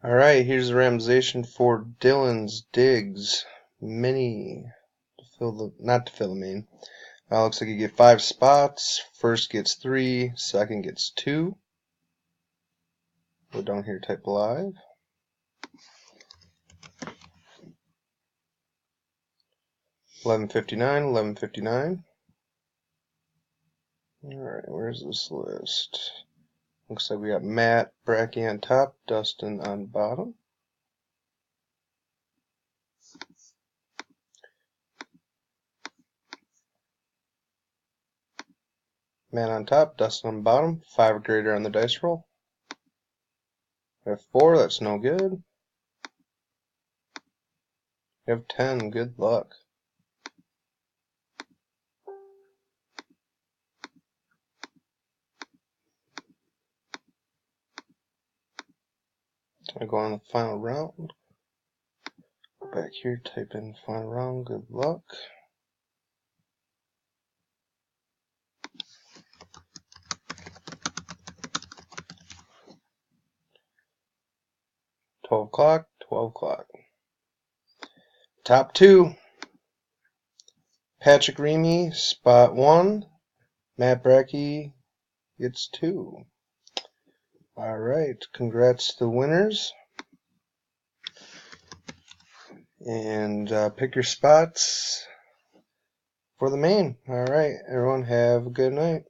Alright, here's the randomization for Dylan's Digs Mini. Not to fill the main. Looks like you get 5 spots. First gets 3, second gets 2. Go down here, type live. $11.59. Alright, where's this list? Looks like we got Matt Brackey on top, Dustin on bottom. Matt on top, Dustin on bottom. 5 or greater on the dice roll. We have 4, that's no good. We have 10, good luck. I go on the final round. Back here, type in final round, good luck. $12 o'clock. Top 2. Patrick Reamy, spot 1. Matt Brackey gets 2. Alright, congrats to the winners. And pick your spots for the main. Alright, everyone have a good night.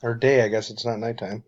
Or day, I guess it's not nighttime.